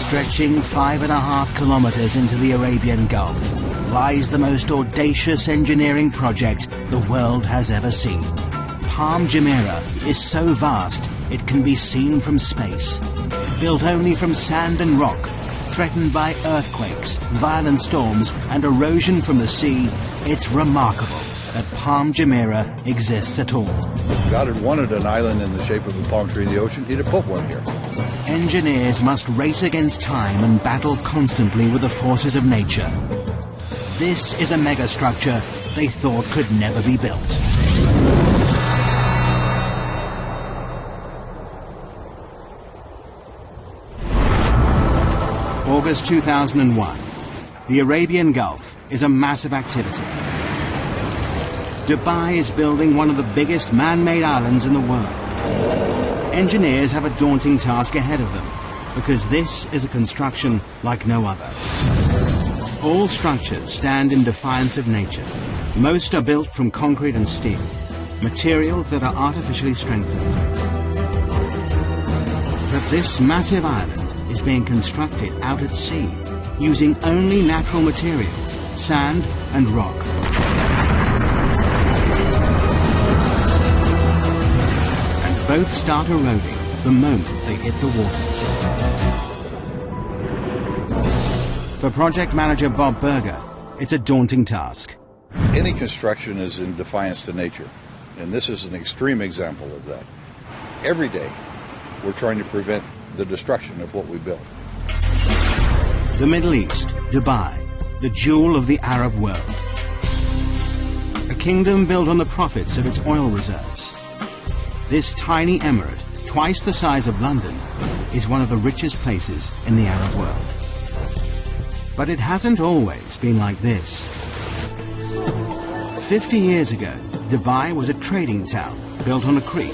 Stretching 5.5 kilometers into the Arabian Gulf lies the most audacious engineering project the world has ever seen. Palm Jumeirah is so vast it can be seen from space. Built only from sand and rock, threatened by earthquakes, violent storms and erosion from the sea, it's remarkable that Palm Jumeirah exists at all. If God had wanted an island in the shape of a palm tree in the ocean, he'd have put one here. Engineers must race against time and battle constantly with the forces of nature. This is a megastructure they thought could never be built. August 2001. The Arabian Gulf is a massive activity. Dubai is building one of the biggest man-made islands in the world. Engineers have a daunting task ahead of them, because this is a construction like no other. All structures stand in defiance of nature. Most are built from concrete and steel, materials that are artificially strengthened. But this massive island is being constructed out at sea, using only natural materials, sand and rock. Both start eroding the moment they hit the water. For project manager Bob Berger, it's a daunting task. Any construction is in defiance to nature, and this is an extreme example of that. Every day, we're trying to prevent the destruction of what we built. The Middle East, Dubai, the jewel of the Arab world. A kingdom built on the profits of its oil reserves. This tiny emirate, twice the size of London, is one of the richest places in the Arab world. But it hasn't always been like this. 50 years ago, Dubai was a trading town built on a creek.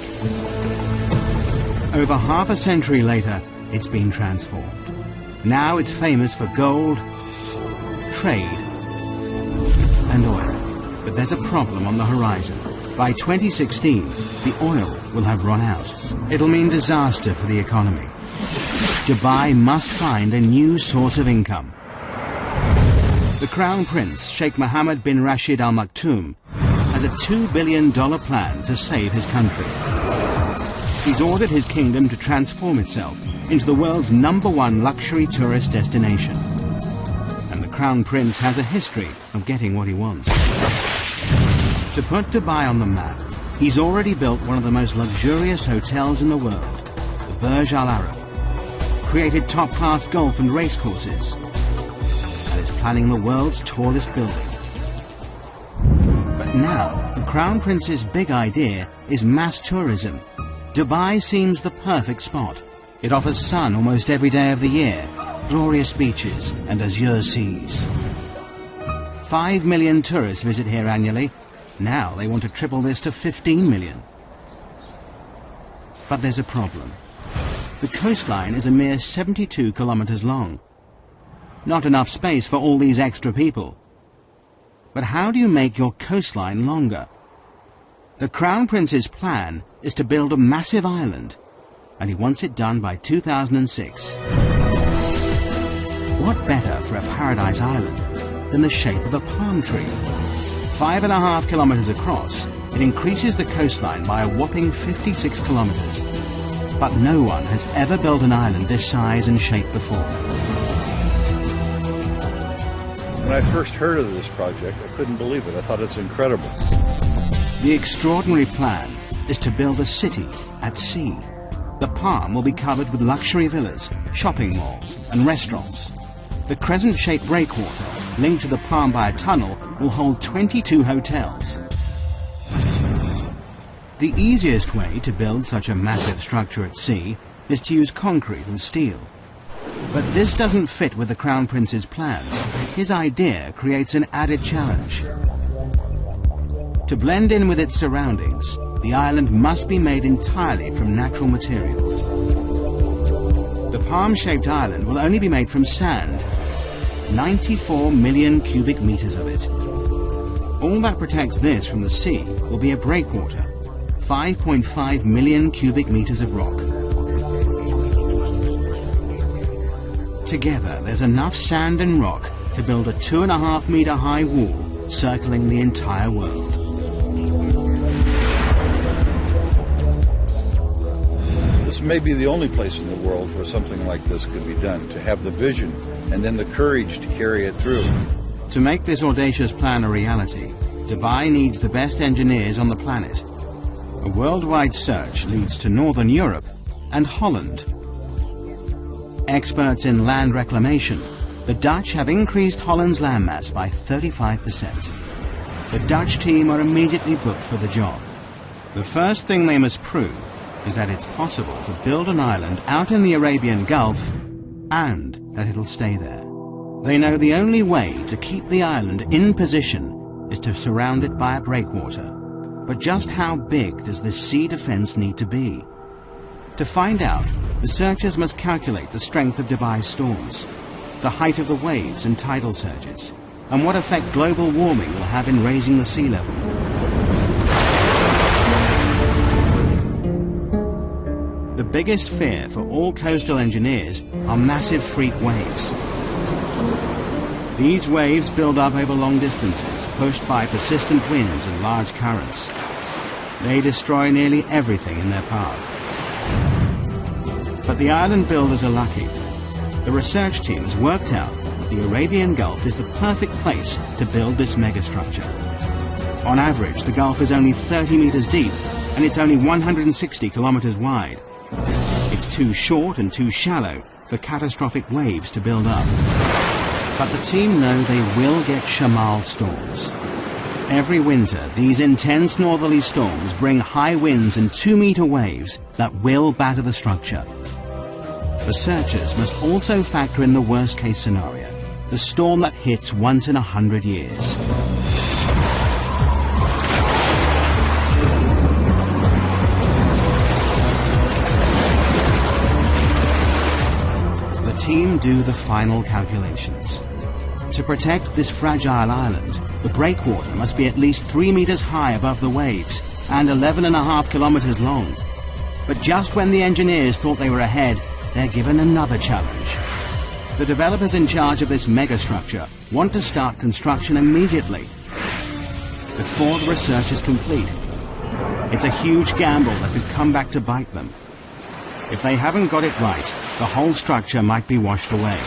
Over half a century later, it's been transformed. Now it's famous for gold, trade, and oil. But there's a problem on the horizon. By 2016, the oil will have run out. It'll mean disaster for the economy. Dubai must find a new source of income. The Crown Prince, Sheikh Mohammed bin Rashid Al Maktoum, has a $2 billion plan to save his country. He's ordered his kingdom to transform itself into the world's #1 luxury tourist destination. And the Crown Prince has a history of getting what he wants. To put Dubai on the map, he's already built one of the most luxurious hotels in the world, the Burj Al Arab, created top-class golf and race courses, and is planning the world's tallest building. But now, the Crown Prince's big idea is mass tourism. Dubai seems the perfect spot. It offers sun almost every day of the year, glorious beaches and azure seas. 5 million tourists visit here annually. Now they want to triple this to 15 million. But there's a problem. The coastline is a mere 72 kilometers long. Not enough space for all these extra people. But how do you make your coastline longer? The Crown Prince's plan is to build a massive island, and he wants it done by 2006. What better for a paradise island than the shape of a palm tree? 5.5 kilometers across, it increases the coastline by a whopping 56 kilometers. But no one has ever built an island this size and shape before. When I first heard of this project, I couldn't believe it. I thought it's incredible. The extraordinary plan is to build a city at sea. The palm will be covered with luxury villas, shopping malls and restaurants. The crescent-shaped breakwater, linked to the palm by a tunnel, will hold 22 hotels. The easiest way to build such a massive structure at sea is to use concrete and steel. But this doesn't fit with the Crown Prince's plans. His idea creates an added challenge. To blend in with its surroundings, the island must be made entirely from natural materials. The palm-shaped island will only be made from sand, 94 million cubic meters of it. All that protects this from the sea will be a breakwater, 5.5 million cubic meters of rock. Together, there's enough sand and rock to build a 2.5 meter high wall circling the entire world. This may be the only place in the world where something like this could be done, to have the vision and then the courage to carry it through. To make this audacious plan a reality, Dubai needs the best engineers on the planet. A worldwide search leads to Northern Europe and Holland. Experts in land reclamation, the Dutch have increased Holland's landmass by 35%. The Dutch team are immediately booked for the job. The first thing they must prove is that it's possible to build an island out in the Arabian Gulf and that it'll stay there. They know the only way to keep the island in position is to surround it by a breakwater. But just how big does this sea defense need to be? To find out, researchers must calculate the strength of Dubai's storms, the height of the waves and tidal surges, and what effect global warming will have in raising the sea level. The biggest fear for all coastal engineers are massive freak waves. These waves build up over long distances, pushed by persistent winds and large currents. They destroy nearly everything in their path. But the island builders are lucky. The research team has worked out that the Arabian Gulf is the perfect place to build this megastructure. On average, the Gulf is only 30 meters deep, and it's only 160 kilometers wide. It's too short and too shallow for catastrophic waves to build up. But the team know they will get Shamal storms. Every winter, these intense northerly storms bring high winds and 2-meter waves that will batter the structure. Researchers must also factor in the worst-case scenario, the storm that hits once in 100 years. The team do the final calculations. To protect this fragile island, the breakwater must be at least 3 meters high above the waves and 11.5 kilometers long. But just when the engineers thought they were ahead, they're given another challenge. The developers in charge of this megastructure want to start construction immediately, before the research is complete. It's a huge gamble that could come back to bite them. If they haven't got it right, the whole structure might be washed away.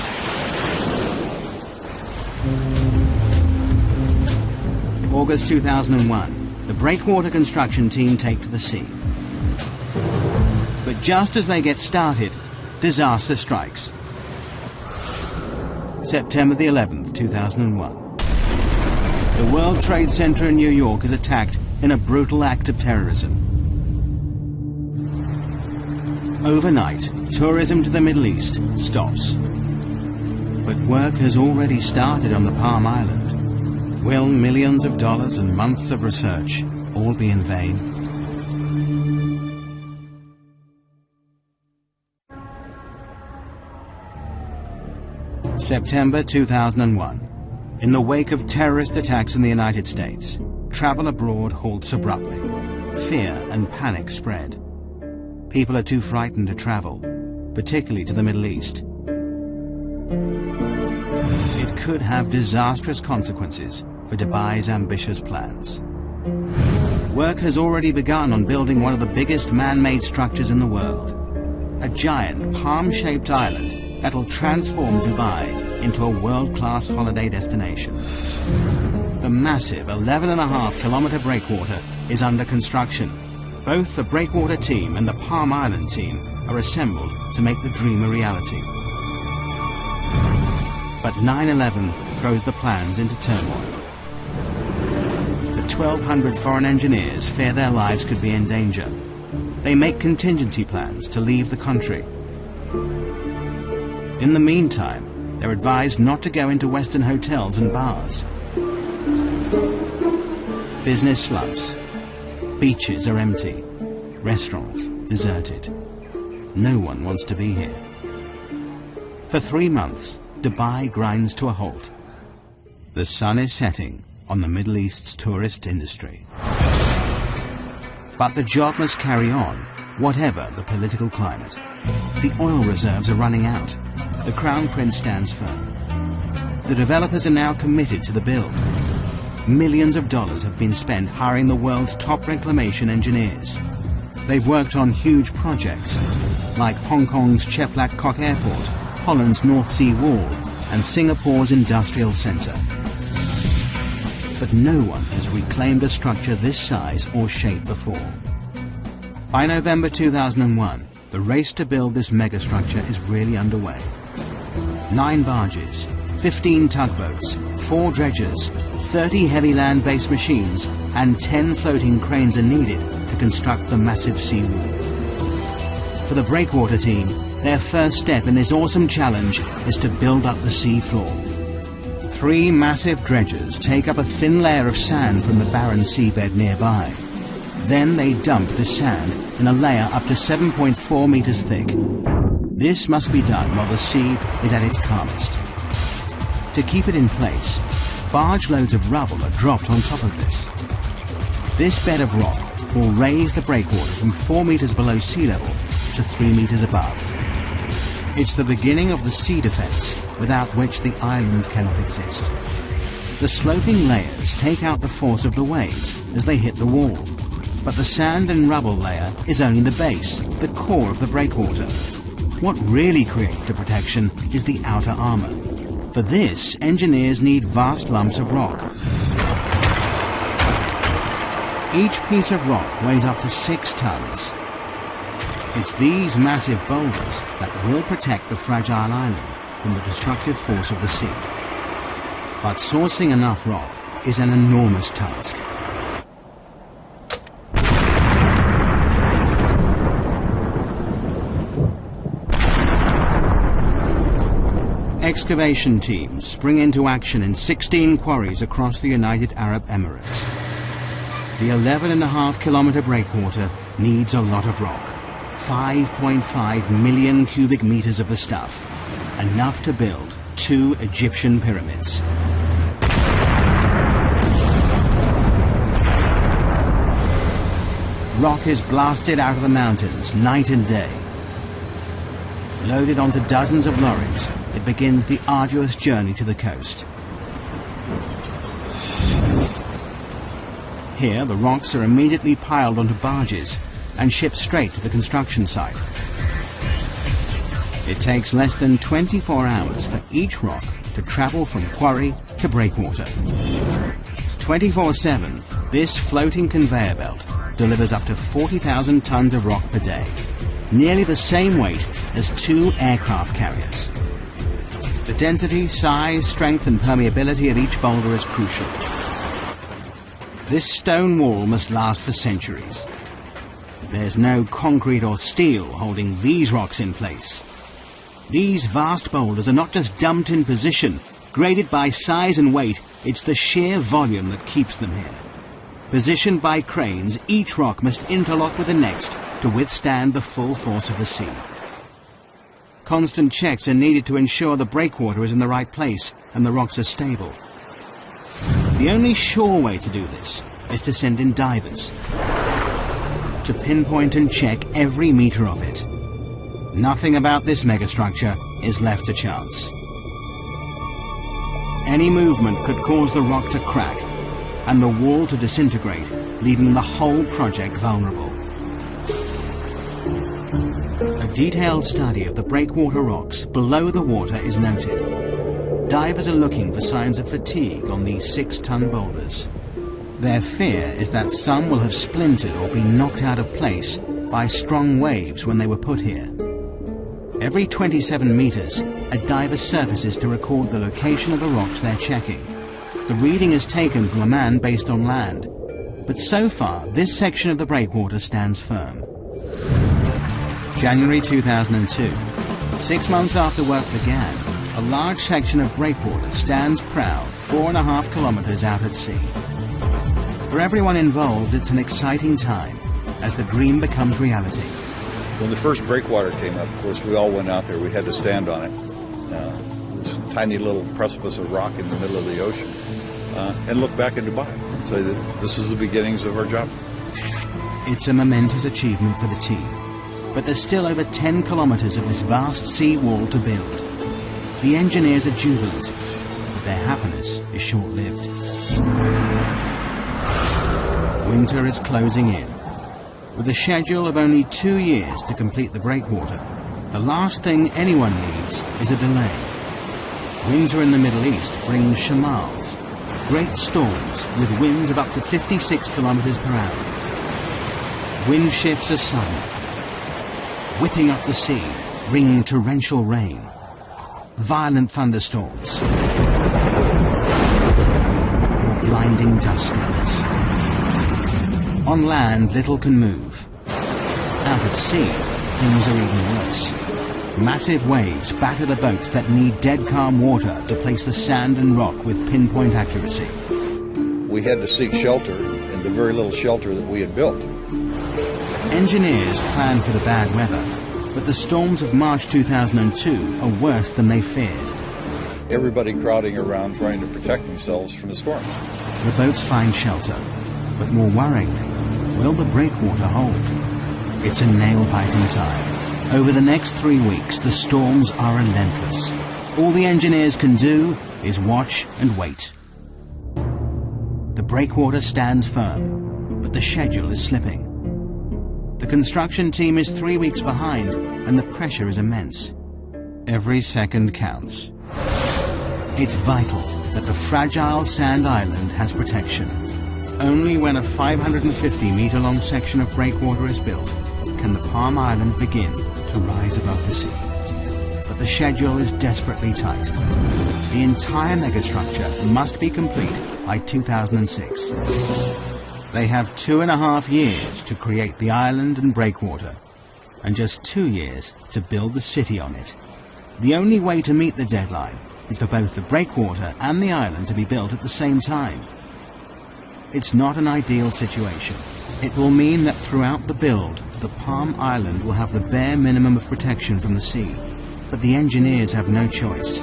August 2001, the breakwater construction team take to the sea. But just as they get started, disaster strikes. September the 11th, 2001. The World Trade Center in New York is attacked in a brutal act of terrorism. Overnight, tourism to the Middle East stops. But work has already started on the Palm Island. Will millions of dollars and months of research all be in vain? September 2001. In the wake of terrorist attacks in the United States, travel abroad halts abruptly. Fear and panic spread. People are too frightened to travel, particularly to the Middle East. It could have disastrous consequences for Dubai's ambitious plans. Work has already begun on building one of the biggest man-made structures in the world. A giant palm-shaped island that'll transform Dubai into a world-class holiday destination. The massive 11.5-kilometer breakwater is under construction. Both the breakwater team and the Palm Island team are assembled to make the dream a reality. But 9/11 throws the plans into turmoil. The 1,200 foreign engineers fear their lives could be in danger. They make contingency plans to leave the country. In the meantime, they're advised not to go into Western hotels and bars. Business slumps. Beaches are empty. Restaurants deserted. No one wants to be here. For 3 months, Dubai grinds to a halt. The sun is setting on the Middle East's tourist industry. But the job must carry on, whatever the political climate. The oil reserves are running out. The Crown Prince stands firm. The developers are now committed to the build. Millions of dollars have been spent hiring the world's top reclamation engineers. They've worked on huge projects, like Hong Kong's Cheplak Kok Airport, Holland's North Sea Wall, and Singapore's industrial centre. But no one has reclaimed a structure this size or shape before. By November 2001, the race to build this megastructure is really underway. 9 barges, 15 tugboats, 4 dredgers, 30 heavy land-based machines, and 10 floating cranes are needed to construct the massive seawall. For the breakwater team, their first step in this awesome challenge is to build up the sea floor. 3 massive dredgers take up a thin layer of sand from the barren seabed nearby. Then they dump the sand in a layer up to 7.4 meters thick. This must be done while the sea is at its calmest. To keep it in place, barge loads of rubble are dropped on top of this. This bed of rock will raise the breakwater from 4 meters below sea level to 3 meters above. It's the beginning of the sea defense, without which the island cannot exist. The sloping layers take out the force of the waves as they hit the wall, but the sand and rubble layer is only the base, the core of the breakwater. What really creates the protection is the outer armor. For this, engineers need vast lumps of rock. Each piece of rock weighs up to 6 tons. It's these massive boulders that will protect the fragile island from the destructive force of the sea. But sourcing enough rock is an enormous task. Excavation teams spring into action in 16 quarries across the United Arab Emirates. The 11.5-kilometer breakwater needs a lot of rock. 5.5 million cubic meters of the stuff, enough to build 2 Egyptian pyramids. Rock is blasted out of the mountains night and day. Loaded onto dozens of lorries, it begins the arduous journey to the coast. Here, the rocks are immediately piled onto barges and shipped straight to the construction site. It takes less than 24 hours for each rock to travel from quarry to breakwater. 24/7, this floating conveyor belt delivers up to 40,000 tons of rock per day, nearly the same weight as 2 aircraft carriers. The density, size, strength and permeability of each boulder is crucial. This stone wall must last for centuries. There's no concrete or steel holding these rocks in place. These vast boulders are not just dumped in position, graded by size and weight, it's the sheer volume that keeps them here. Positioned by cranes, each rock must interlock with the next to withstand the full force of the sea. Constant checks are needed to ensure the breakwater is in the right place and the rocks are stable. The only sure way to do this is to send in divers to pinpoint and check every meter of it. Nothing about this megastructure is left to chance. Any movement could cause the rock to crack and the wall to disintegrate, leaving the whole project vulnerable. A detailed study of the breakwater rocks below the water is noted. Divers are looking for signs of fatigue on these 6-ton boulders. Their fear is that some will have splintered or been knocked out of place by strong waves when they were put here. Every 27 meters, a diver surfaces to record the location of the rocks they're checking. The reading is taken from a man based on land, but so far this section of the breakwater stands firm. January 2002. 6 months after work began, a large section of breakwater stands proud 4.5 kilometers out at sea. For everyone involved, it's an exciting time as the dream becomes reality. When the first breakwater came up, of course, we all went out there. We had to stand on it. This tiny little precipice of rock in the middle of the ocean, and look back in Dubai and say that this is the beginnings of our job. It's a momentous achievement for the team. But there's still over 10 kilometers of this vast sea wall to build. The engineers are jubilant, but their happiness is short-lived. Winter is closing in. With a schedule of only 2 years to complete the breakwater, the last thing anyone needs is a delay. Winter in the Middle East brings shamals, great storms with winds of up to 56 kilometers per hour. Wind shifts are sudden, whipping up the sea, bringing torrential rain, violent thunderstorms, or blinding dust storms. On land, little can move. Out at sea, things are even worse. Massive waves batter the boats that need dead calm water to place the sand and rock with pinpoint accuracy. We had to seek shelter in the very little shelter that we had built. Engineers planned for the bad weather, but the storms of March 2002 are worse than they feared. Everybody crowding around trying to protect themselves from the storm. The boats find shelter, but more worryingly, will the breakwater hold? It's a nail-biting time. Over the next 3 weeks, the storms are relentless. All the engineers can do is watch and wait. The breakwater stands firm, but the schedule is slipping. The construction team is 3 weeks behind, and the pressure is immense. Every second counts. It's vital that the fragile sand island has protection. Only when a 550-meter-long section of breakwater is built can the Palm Island begin to rise above the sea. But the schedule is desperately tight. The entire megastructure must be complete by 2006. They have 2.5 years to create the island and breakwater, and just 2 years to build the city on it. The only way to meet the deadline is for both the breakwater and the island to be built at the same time. It's not an ideal situation. It will mean that throughout the build, the Palm Island will have the bare minimum of protection from the sea. But the engineers have no choice.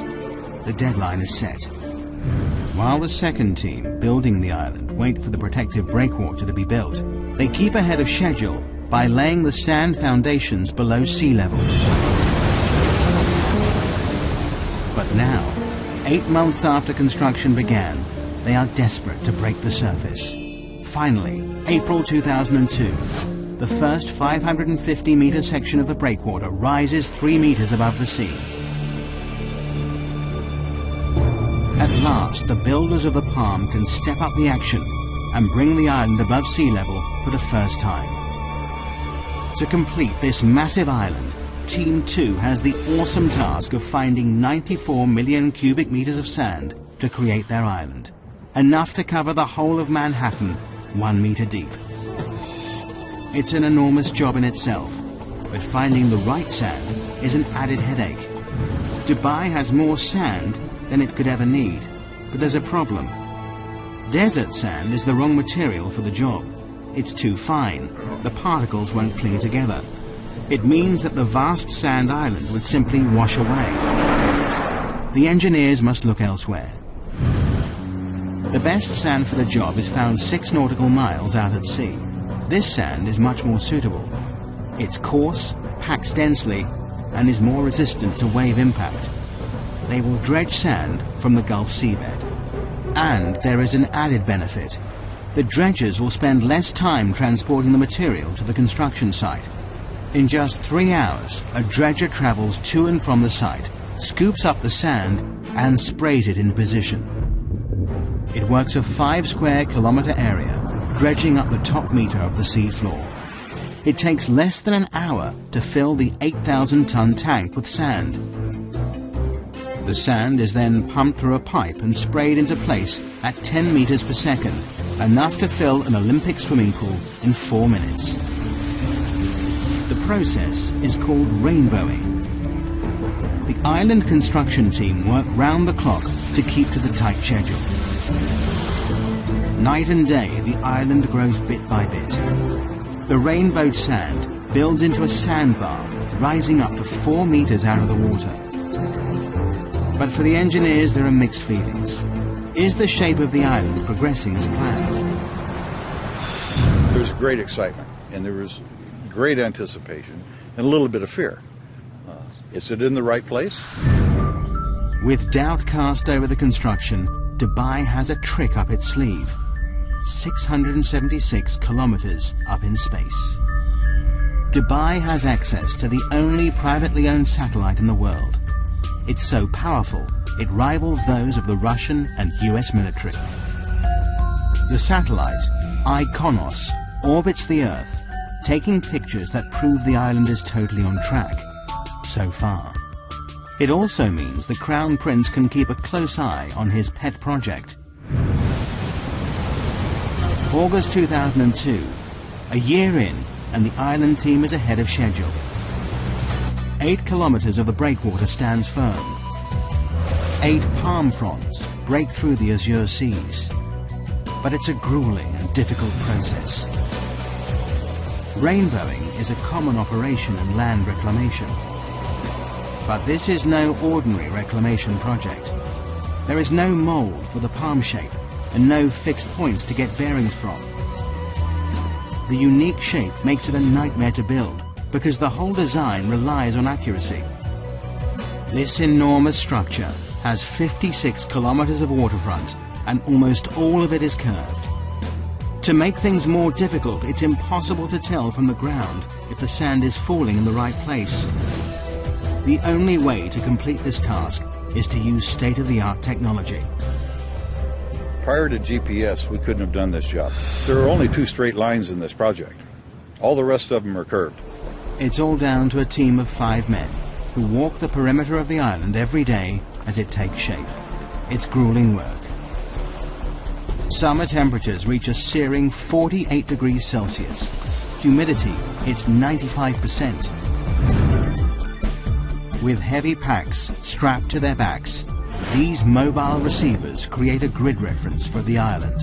The deadline is set. While the second team, building the island, wait for the protective breakwater to be built, they keep ahead of schedule by laying the sand foundations below sea level. But now, 8 months after construction began, they are desperate to break the surface. Finally, April 2002, the first 550-meter section of the breakwater rises 3 meters above the sea. At last, the builders of the Palm can step up the action and bring the island above sea level for the first time. To complete this massive island, Team 2 has the awesome task of finding 94 million cubic meters of sand to create their island, enough to cover the whole of Manhattan 1 meter deep. It's an enormous job in itself, but finding the right sand is an added headache. Dubai has more sand than it could ever need, but there's a problem. Desert sand is the wrong material for the job. It's too fine. The particles won't cling together. It means that the vast sand island would simply wash away. The engineers must look elsewhere. The best sand for the job is found 6 nautical miles out at sea. This sand is much more suitable. It's coarse, packs densely, and is more resistant to wave impact. They will dredge sand from the Gulf seabed. And there is an added benefit. The dredgers will spend less time transporting the material to the construction site. In just 3 hours, a dredger travels to and from the site, scoops up the sand, and sprays it in position. It works a 5 square kilometer area, dredging up the top meter of the sea floor. It takes less than an hour to fill the 8,000-ton tank with sand. The sand is then pumped through a pipe and sprayed into place at 10 meters per second, enough to fill an Olympic swimming pool in 4 minutes. The process is called rainbowing. The island construction team work round the clock to keep to the tight schedule. Night and day, the island grows bit by bit. The rainbowed sand builds into a sandbar, rising up to 4 meters out of the water. But for the engineers, there are mixed feelings. Is the shape of the island progressing as planned? There's great excitement, and there was great anticipation, and a little bit of fear. Is it in the right place? With doubt cast over the construction, Dubai has a trick up its sleeve. 676 kilometers up in space. Dubai has access to the only privately owned satellite in the world. It's so powerful, it rivals those of the Russian and US military. The satellite, Ikonos, orbits the Earth, taking pictures that prove the island is totally on track, so far. It also means the Crown Prince can keep a close eye on his pet project. August 2002, a year in, and the island team is ahead of schedule. 8 kilometers of the breakwater stands firm. 8 palm fronds break through the azure seas. But it's a grueling and difficult process. Rainbowing is a common operation in land reclamation. But this is no ordinary reclamation project. There is no mold for the palm shape and no fixed points to get bearings from. The unique shape makes it a nightmare to build because the whole design relies on accuracy. This enormous structure has 56 kilometers of waterfront and almost all of it is curved. To make things more difficult, it's impossible to tell from the ground if the sand is falling in the right place. The only way to complete this task is to use state-of-the-art technology. Prior to GPS, we couldn't have done this job. There are only 2 straight lines in this project. All the rest of them are curved. It's all down to a team of 5 men who walk the perimeter of the island every day as it takes shape. It's grueling work. Summer temperatures reach a searing 48 degrees Celsius. Humidity hits 95%. With heavy packs strapped to their backs, these mobile receivers create a grid reference for the island.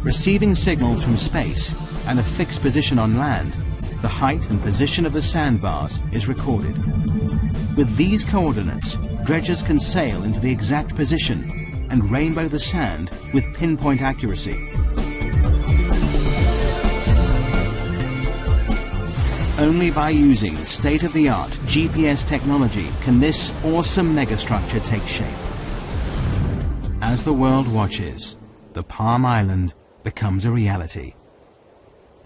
Receiving signals from space and a fixed position on land, the height and position of the sandbars is recorded. With these coordinates, dredgers can sail into the exact position and rainbow the sand with pinpoint accuracy. Only by using state-of-the-art GPS technology can this awesome megastructure take shape. As the world watches, the Palm Island becomes a reality.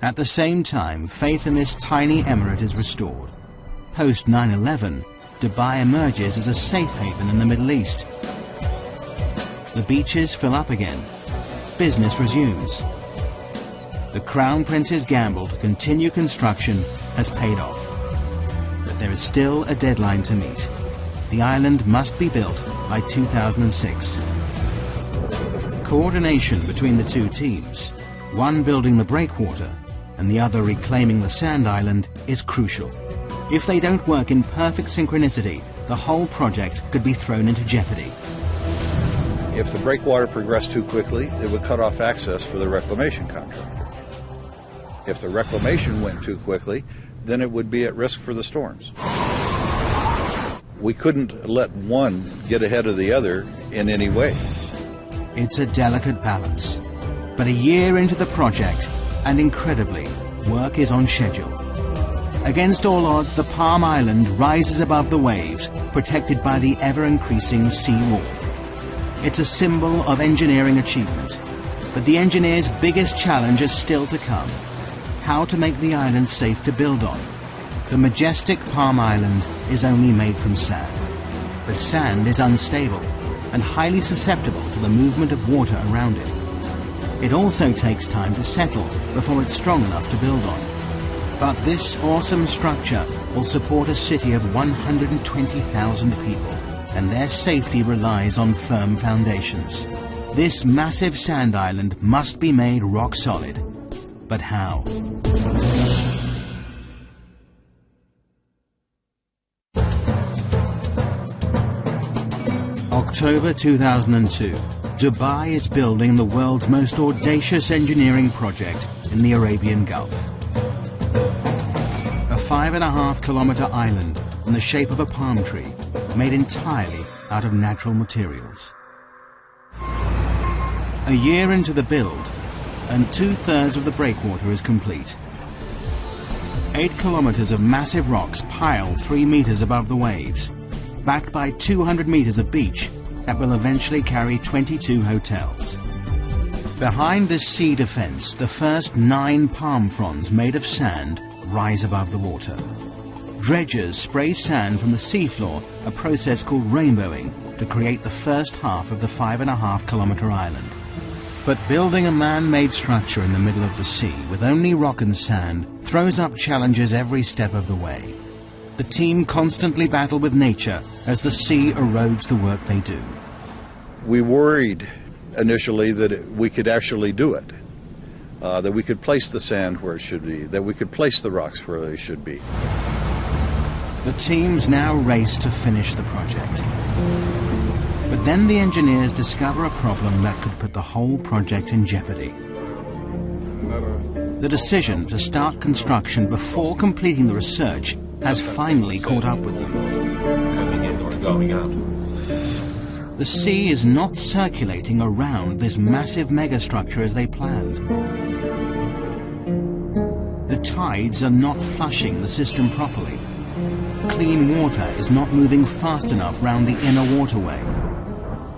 At the same time, faith in this tiny emirate is restored. Post 9/11, Dubai emerges as a safe haven in the Middle East. The beaches fill up again. Business resumes. The Crown Prince's gamble to continue construction has paid off. But there is still a deadline to meet. The island must be built by 2006. Coordination between the 2 teams, one building the breakwater and the other reclaiming the sand island, is crucial. If they don't work in perfect synchronicity, the whole project could be thrown into jeopardy. If the breakwater progressed too quickly, it would cut off access for the reclamation contractor. If the reclamation went too quickly, then it would be at risk for the storms. We couldn't let one get ahead of the other in any way. It's a delicate balance. But a year into the project, and incredibly, work is on schedule. Against all odds, the Palm Island rises above the waves, protected by the ever-increasing sea wall. It's a symbol of engineering achievement. But the engineers' biggest challenge is still to come: how to make the island safe to build on. The majestic Palm Island is only made from sand. But sand is unstable and highly susceptible to the movement of water around it. It also takes time to settle before it's strong enough to build on. But this awesome structure will support a city of 120,000 people, and their safety relies on firm foundations. This massive sand island must be made rock solid. But how? October 2002. Dubai is building the world's most audacious engineering project in the Arabian Gulf. A 5.5 kilometer island in the shape of a palm tree, made entirely out of natural materials. A year into the build, and 2/3 of the breakwater is complete. 8 kilometers of massive rocks piled 3 meters above the waves, backed by 200 meters of beach that will eventually carry 22 hotels. Behind this sea defense, the first 9 palm fronds made of sand rise above the water. Dredgers spray sand from the seafloor, a process called rainbowing, to create the first half of the 5.5-kilometer island. But building a man-made structure in the middle of the sea with only rock and sand throws up challenges every step of the way. The team constantly battle with nature as the sea erodes the work they do. We worried initially that we could actually do it, that we could place the sand where it should be, that we could place the rocks where they should be. The teams now race to finish the project. But then the engineers discover a problem that could put the whole project in jeopardy. The decision to start construction before completing the research has finally caught up with them. Coming in or going out. The sea is not circulating around this massive megastructure as they planned. The tides are not flushing the system properly. Clean water is not moving fast enough round the inner waterway.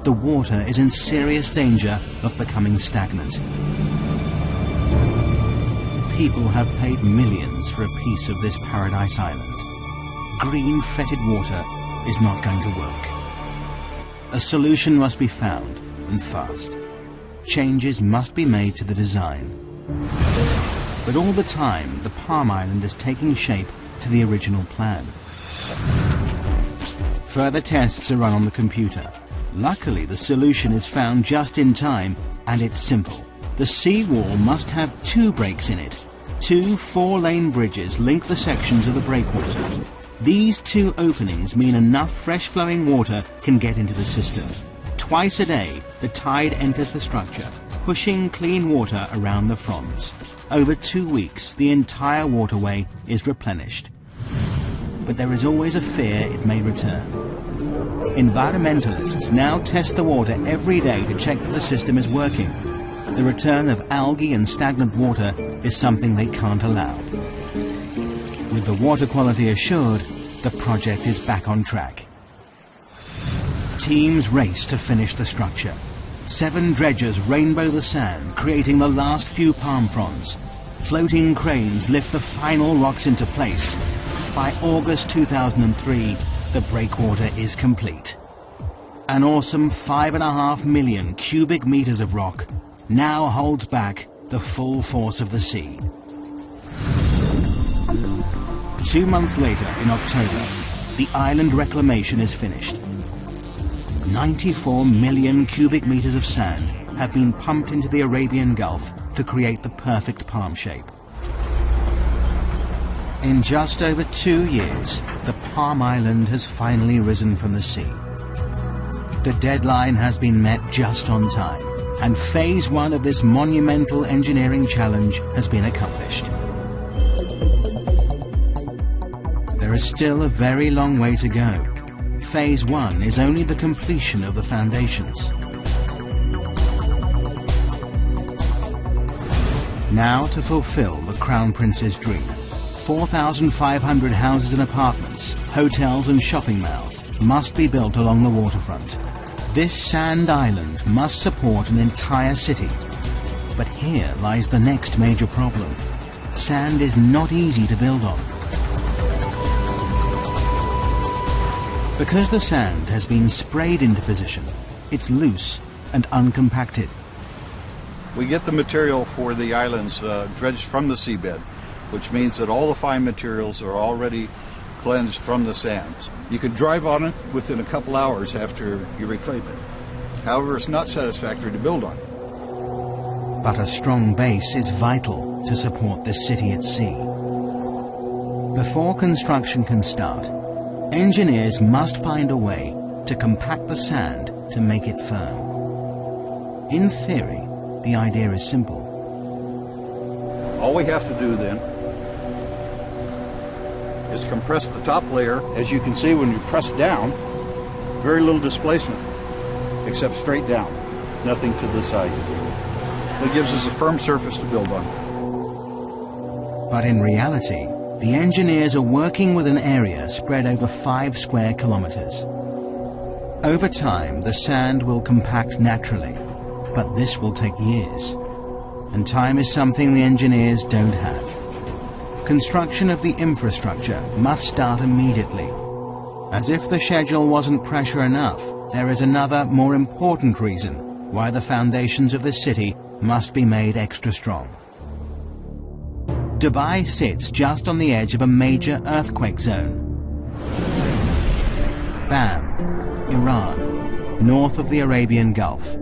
The water is in serious danger of becoming stagnant. People have paid millions for a piece of this paradise island. Green fetid water is not going to work. A solution must be found, and fast. Changes must be made to the design. But all the time, the Palm Island is taking shape to the original plan. Further tests are run on the computer. Luckily, the solution is found just in time, and it's simple. The seawall must have 2 breaks in it. 2 4-lane bridges link the sections of the breakwater. These 2 openings mean enough fresh-flowing water can get into the system. Twice a day, the tide enters the structure, pushing clean water around the fronds. Over 2 weeks, the entire waterway is replenished. But there is always a fear it may return. Environmentalists now test the water every day to check that the system is working. The return of algae and stagnant water is something they can't allow. With the water quality assured, the project is back on track. Teams race to finish the structure. 7 dredgers rainbow the sand, creating the last few palm fronds. Floating cranes lift the final rocks into place. By August 2003, the breakwater is complete. An awesome 5.5 million cubic meters of rock now holds back the full force of the sea. 2 months later, in October, the island reclamation is finished. 94 million cubic meters of sand have been pumped into the Arabian Gulf to create the perfect palm shape. In just over 2 years, the Palm Island has finally risen from the sea. The deadline has been met just on time, and phase 1 of this monumental engineering challenge has been accomplished. There is still a very long way to go. Phase 1 is only the completion of the foundations. Now to fulfill the Crown Prince's dream. 4,500 houses and apartments, hotels and shopping malls must be built along the waterfront. This sand island must support an entire city. But here lies the next major problem. Sand is not easy to build on. Because the sand has been sprayed into position, it's loose and uncompacted. We get the material for the islands dredged from the seabed, which means that all the fine materials are already cleansed from the sands. You can drive on it within a couple hours after you reclaim it. However, it's not satisfactory to build on. But a strong base is vital to support this city at sea. Before construction can start, engineers must find a way to compact the sand to make it firm. In theory, the idea is simple. All we have to do then is compress the top layer. As you can see, when you press down, very little displacement, except straight down, nothing to the side. It gives us a firm surface to build on. But in reality, The engineers are working with an area spread over 5 square kilometers. Over time, the sand will compact naturally, but this will take years. And time is something the engineers don't have. Construction of the infrastructure must start immediately. As if the schedule wasn't pressure enough, there is another, more important reason why the foundations of the city must be made extra strong. Dubai sits just on the edge of a major earthquake zone. Bam, Iran, north of the Arabian Gulf.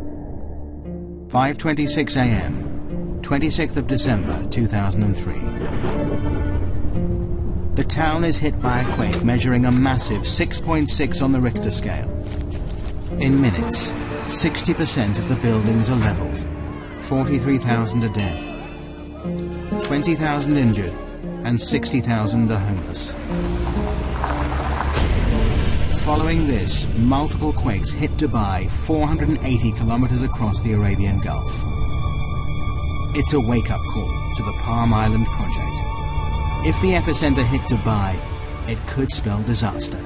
5:26 a.m., 26th of December 2003. The town is hit by a quake measuring a massive 6.6 on the Richter scale. In minutes, 60% of the buildings are leveled, 43,000 are dead, 20,000 injured, and 60,000 are homeless. Following this, multiple quakes hit Dubai 480 kilometers across the Arabian Gulf. It's a wake-up call to the Palm Island project. If the epicenter hit Dubai, it could spell disaster.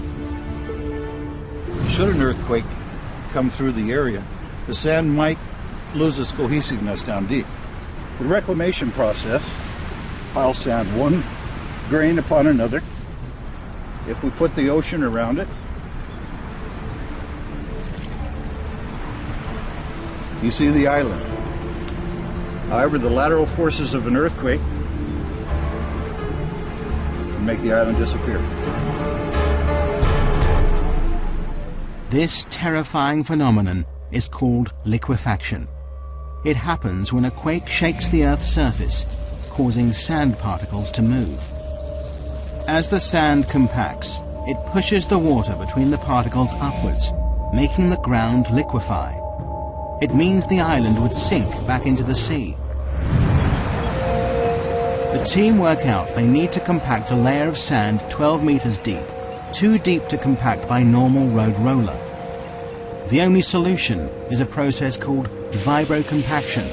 Should an earthquake come through the area, the sand might lose its cohesiveness down deep. The reclamation process piles sand one grain upon another. If we put the ocean around it, you see the island. However, the lateral forces of an earthquake can make the island disappear. This terrifying phenomenon is called liquefaction. It happens when a quake shakes the Earth's surface, causing sand particles to move. As the sand compacts, it pushes the water between the particles upwards, making the ground liquefy. It means the island would sink back into the sea. The team work out they need to compact a layer of sand 12 meters deep, too deep to compact by normal road roller. The only solution is a process called vibrocompaction.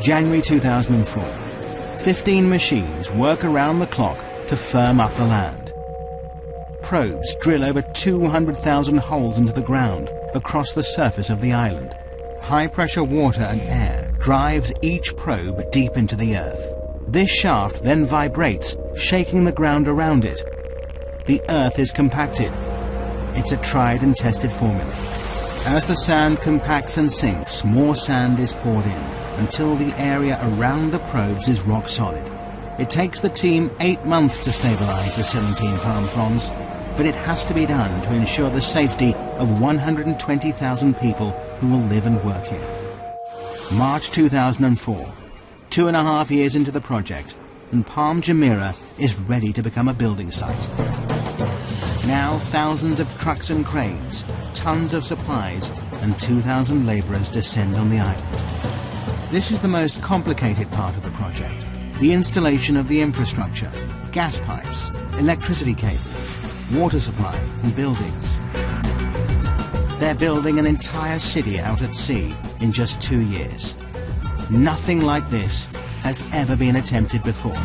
January 2004. 15 machines work around the clock to firm up the land. Probes drill over 200,000 holes into the ground across the surface of the island. High-pressure water and air drives each probe deep into the earth. This shaft then vibrates, shaking the ground around it. The earth is compacted. It's a tried and tested formula. As the sand compacts and sinks, more sand is poured in until the area around the probes is rock solid. It takes the team 8 months to stabilize the 17 palm fronds, but it has to be done to ensure the safety of 120,000 people who will live and work here. March 2004, 2.5 years into the project, and Palm Jumeirah is ready to become a building site. Now thousands of trucks and cranes, tons of supplies, and 2,000 laborers descend on the island. This is the most complicated part of the project, the installation of the infrastructure, gas pipes, electricity cables, water supply, and buildings. They're building an entire city out at sea in just 2 years. Nothing like this has ever been attempted before.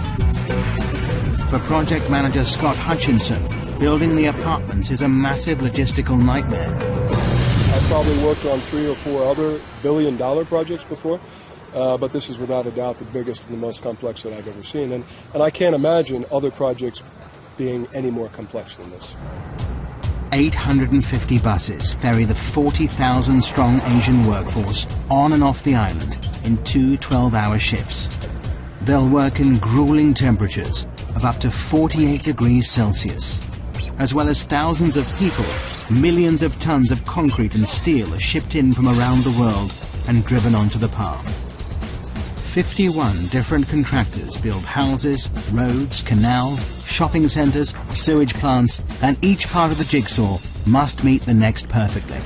For project manager Scott Hutchinson, building the apartments is a massive logistical nightmare. I've probably worked on 3 or 4 other billion-dollar projects before, but this is without a doubt the biggest and the most complex that I've ever seen. And I can't imagine other projects being any more complex than this. 850 buses ferry the 40,000-strong Asian workforce on and off the island in 2 12-hour shifts. They'll work in grueling temperatures of up to 48 degrees Celsius. As well as thousands of people, millions of tons of concrete and steel are shipped in from around the world and driven onto the Palm. 51 different contractors build houses, roads, canals, shopping centres, sewage plants, and each part of the jigsaw must meet the next perfectly.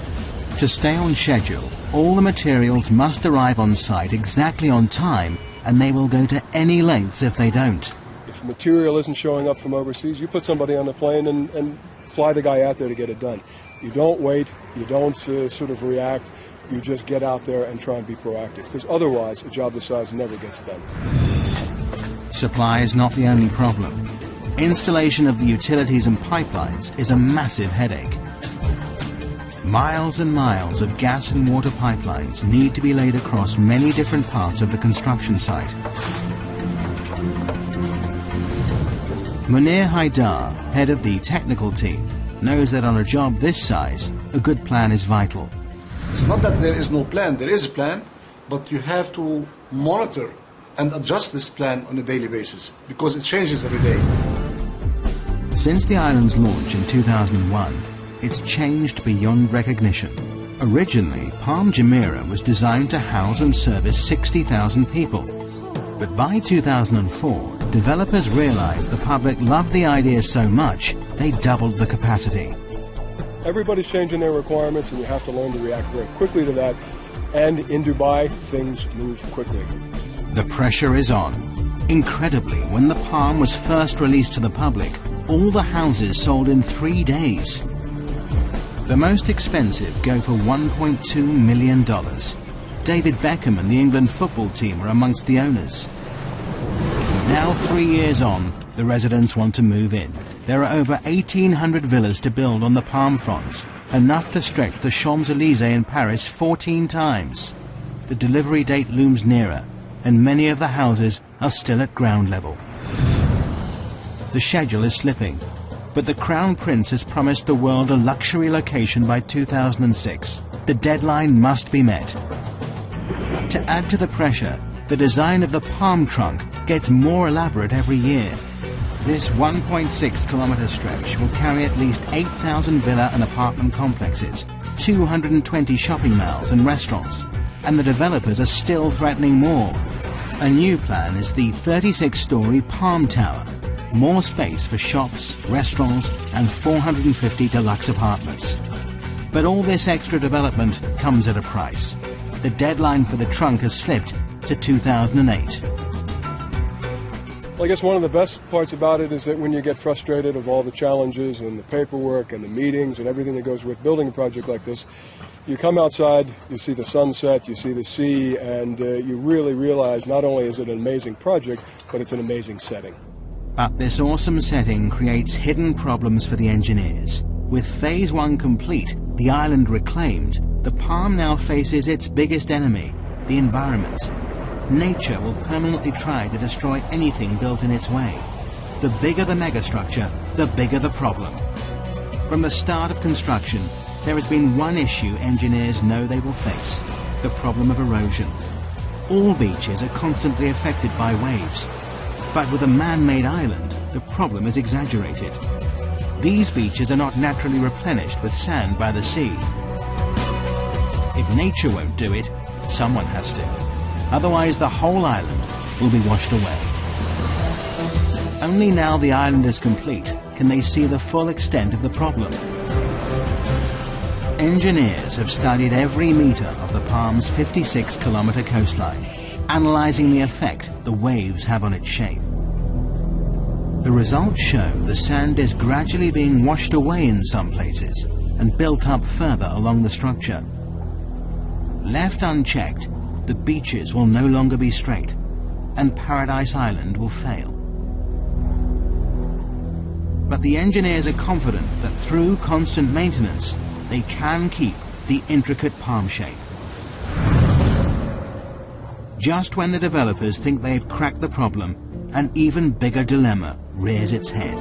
To stay on schedule, all the materials must arrive on site exactly on time, and they will go to any lengths if they don't. If material isn't showing up from overseas, you put somebody on the plane and fly the guy out there to get it done. You don't wait, you don't sort of react, you just get out there and try and be proactive, because otherwise a job this size never gets done. supply is not the only problem. Installation of the utilities and pipelines is a massive headache. Miles and miles of gas and water pipelines need to be laid across many different parts of the construction site. Munir Haidar, head of the technical team, knows that on a job this size, a good plan is vital. It's not that there is no plan, there is a plan, but you have to monitor and adjust this plan on a daily basis because it changes every day. Since the island's launch in 2001, it's changed beyond recognition. Originally, Palm Jumeirah was designed to house and service 60,000 people. But by 2004, developers realized the public loved the idea so much, they doubled the capacity. Everybody's changing their requirements and you have to learn to react very quickly to that. And in Dubai, things move quickly. The pressure is on. Incredibly, when the Palm was first released to the public, all the houses sold in 3 days. The most expensive go for $1.2 million. David Beckham and the England football team are amongst the owners. Now, 3 years on, the residents want to move in. There are over 1,800 villas to build on the palm fronds, enough to stretch the Champs-Élysées in Paris 14 times. The delivery date looms nearer, and many of the houses are still at ground level. The schedule is slipping, but the Crown Prince has promised the world a luxury location by 2006. The deadline must be met. To add to the pressure, the design of the palm trunk gets more elaborate every year. This 1.6-kilometre stretch will carry at least 8,000 villa and apartment complexes, 220 shopping malls and restaurants, and the developers are still threatening more. A new plan is the 36-storey Palm Tower, more space for shops, restaurants and 450 deluxe apartments. But all this extra development comes at a price. The deadline for the trunk has slipped to 2008. Well, I guess one of the best parts about it is that when you get frustrated of all the challenges and the paperwork and the meetings and everything that goes with building a project like this, you come outside, you see the sunset, you see the sea, and you really realize not only is it an amazing project, but it's an amazing setting. But this awesome setting creates hidden problems for the engineers. With Phase 1 complete, the island reclaimed, the Palm now faces its biggest enemy, the environment. Nature will permanently try to destroy anything built in its way. The bigger the megastructure, the bigger the problem. From the start of construction, there has been one issue engineers know they will face: the problem of erosion. All beaches are constantly affected by waves. But with a man-made island, the problem is exaggerated. These beaches are not naturally replenished with sand by the sea. If nature won't do it, someone has to. Otherwise, the whole island will be washed away. Only now the island is complete can they see the full extent of the problem. Engineers have studied every metre of the Palm's 56-kilometre coastline, analysing the effect the waves have on its shape. The results show the sand is gradually being washed away in some places and built up further along the structure. Left unchecked, the beaches will no longer be straight, and Paradise Island will fail. But the engineers are confident that through constant maintenance, they can keep the intricate palm shape. Just when the developers think they've cracked the problem, an even bigger dilemma rears its head.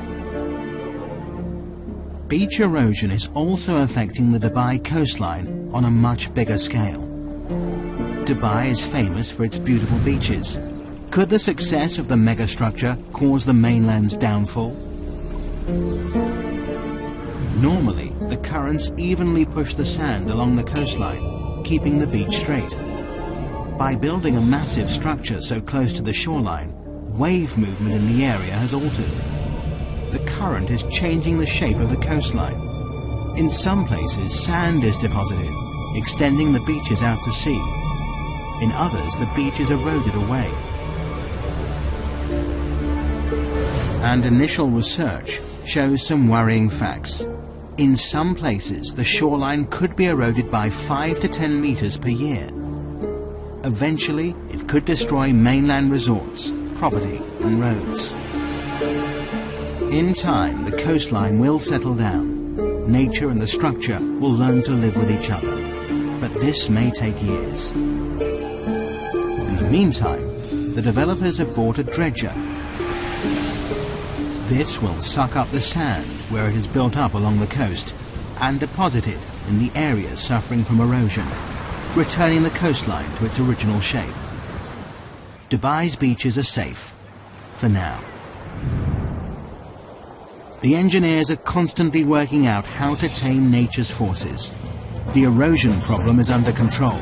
Beach erosion is also affecting the Dubai coastline on a much bigger scale. Dubai is famous for its beautiful beaches. Could the success of the megastructure cause the mainland's downfall? Normally, the currents evenly push the sand along the coastline, keeping the beach straight. By building a massive structure so close to the shoreline, wave movement in the area has altered. The current is changing the shape of the coastline. In some places, sand is deposited, extending the beaches out to sea. In others, the beach is eroded away. And initial research shows some worrying facts. In some places, the shoreline could be eroded by 5 to 10 meters per year. Eventually, it could destroy mainland resorts, property and roads. In time, the coastline will settle down. Nature and the structure will learn to live with each other. But this may take years. In the meantime, the developers have bought a dredger. This will suck up the sand where it is built up along the coast and deposit it in the areas suffering from erosion, returning the coastline to its original shape. Dubai's beaches are safe, for now. The engineers are constantly working out how to tame nature's forces. The erosion problem is under control.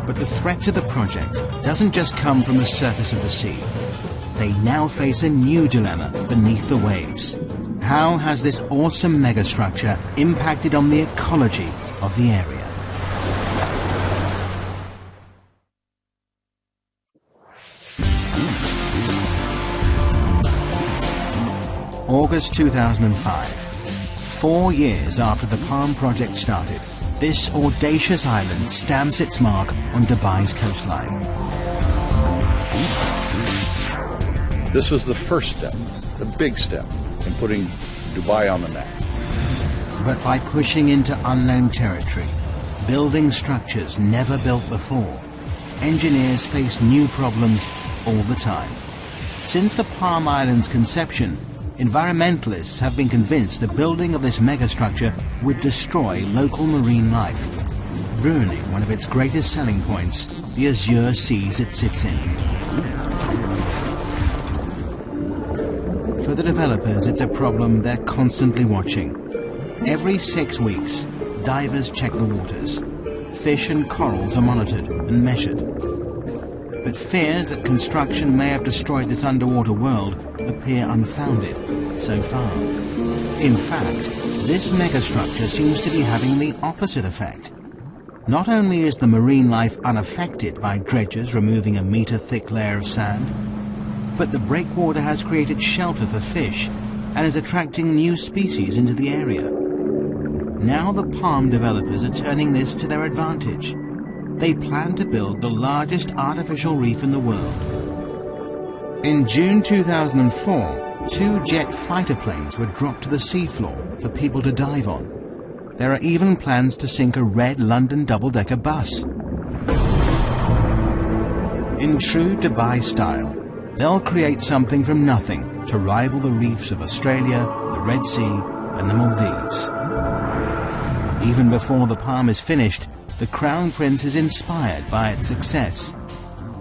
But the threat to the project doesn't just come from the surface of the sea. They now face a new dilemma beneath the waves. How has this awesome megastructure impacted on the ecology of the area? August 2005. 4 years after the Palm project started, this audacious island stamps its mark on Dubai's coastline. This was the first step, the big step, in putting Dubai on the map. But by pushing into unknown territory, building structures never built before, engineers face new problems all the time. Since the Palm Island's conception, environmentalists have been convinced the building of this megastructure would destroy local marine life, ruining one of its greatest selling points, the azure seas it sits in. For the developers, it's a problem they're constantly watching. Every 6 weeks, divers check the waters. Fish and corals are monitored and measured. But fears that construction may have destroyed this underwater world appear unfounded so far. In fact, this megastructure seems to be having the opposite effect. Not only is the marine life unaffected by dredgers removing a metre-thick layer of sand, but the breakwater has created shelter for fish and is attracting new species into the area. Now the Palm developers are turning this to their advantage. They plan to build the largest artificial reef in the world. In June 2004, 2 jet fighter planes were dropped to the seafloor for people to dive on. There are even plans to sink a red London double-decker bus. In true Dubai style, they'll create something from nothing to rival the reefs of Australia, the Red Sea, and the Maldives. Even before the Palm is finished, the Crown Prince is inspired by its success.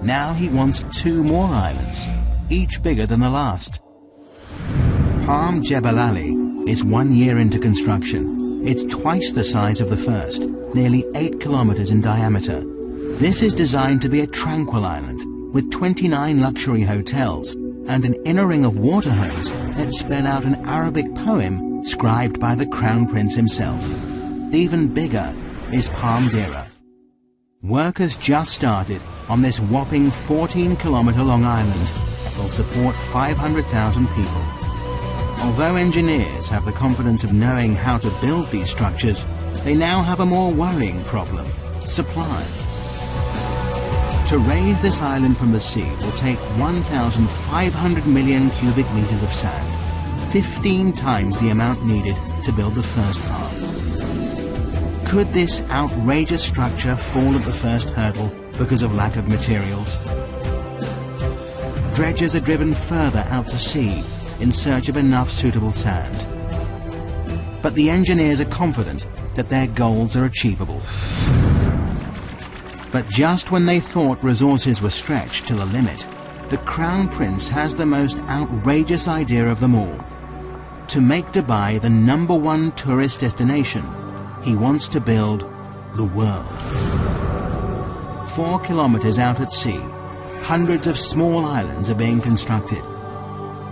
Now he wants 2 more islands, each bigger than the last. Palm Jebel Ali is 1 year into construction. It's twice the size of the first, nearly 8 kilometers in diameter. This is designed to be a tranquil island, with 29 luxury hotels and an inner ring of water homes that spell out an Arabic poem scribed by the Crown Prince himself. Even bigger is Palm Dira. Work has just started on this whopping 14-kilometer-long island that will support 500,000 people. Although engineers have the confidence of knowing how to build these structures, they now have a more worrying problem: supply. To raise this island from the sea will take 1,500 million cubic meters of sand, 15 times the amount needed to build the first Palm. Could this outrageous structure fall at the first hurdle because of lack of materials? Dredgers are driven further out to sea in search of enough suitable sand. But the engineers are confident that their goals are achievable. But just when they thought resources were stretched to the limit, the Crown Prince has the most outrageous idea of them all. To make Dubai the #1 tourist destination, he wants to build the world. 4 kilometers out at sea, hundreds of small islands are being constructed.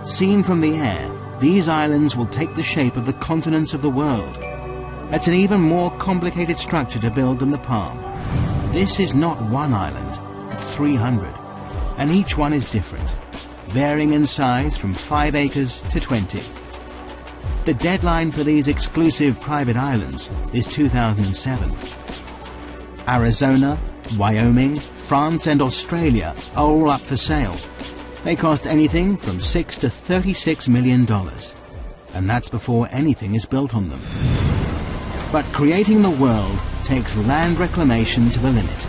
Seen from the air, these islands will take the shape of the continents of the world. It's an even more complicated structure to build than the Palm. This is not one island, but 300, and each one is different, varying in size from 5 acres to 20. The deadline for these exclusive private islands is 2007. Arizona, Wyoming, France and Australia are all up for sale. They cost anything from $6 to $36 million. And that's before anything is built on them. But creating the world takes land reclamation to the limit.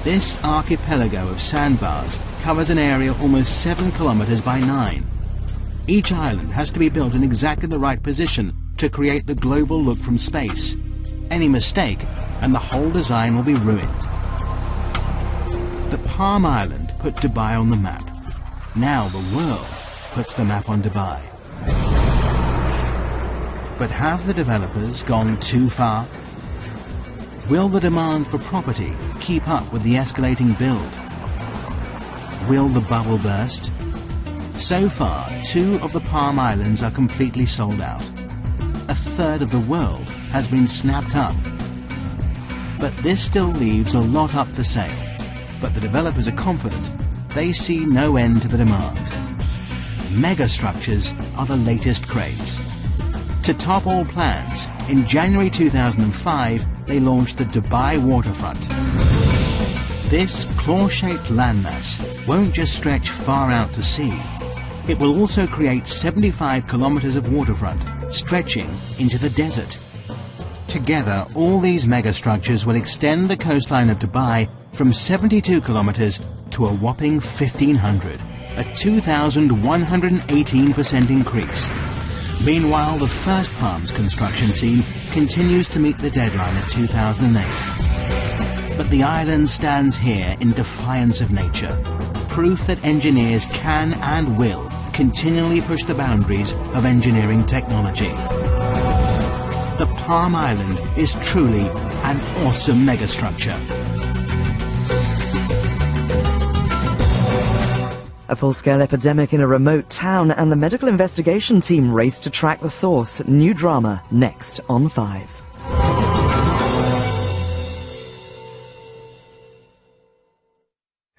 This archipelago of sandbars covers an area almost 7 kilometers by 9. Each island has to be built in exactly the right position to create the global look from space. Any mistake and the whole design will be ruined. The Palm Island put Dubai on the map. Now the world puts the map on Dubai. But have the developers gone too far? Will the demand for property keep up with the escalating build? Will the bubble burst? So far, 2 of the Palm Islands are completely sold out. A third of the world has been snapped up. But this still leaves a lot up for sale. But the developers are confident they see no end to the demand. Megastructures are the latest craze. To top all plans, in January 2005, they launched the Dubai waterfront. This claw-shaped landmass won't just stretch far out to sea. It will also create 75 kilometers of waterfront, stretching into the desert. Together, all these megastructures will extend the coastline of Dubai from 72 kilometers to a whopping 1,500, a 2,118% increase. Meanwhile, the first Palms construction team continues to meet the deadline of 2008. But the island stands here in defiance of nature, proof that engineers can and will continually push the boundaries of engineering technology. The Palm Island is truly an awesome megastructure. A full-scale epidemic in a remote town, and the medical investigation team race to track the source. New drama next on 5.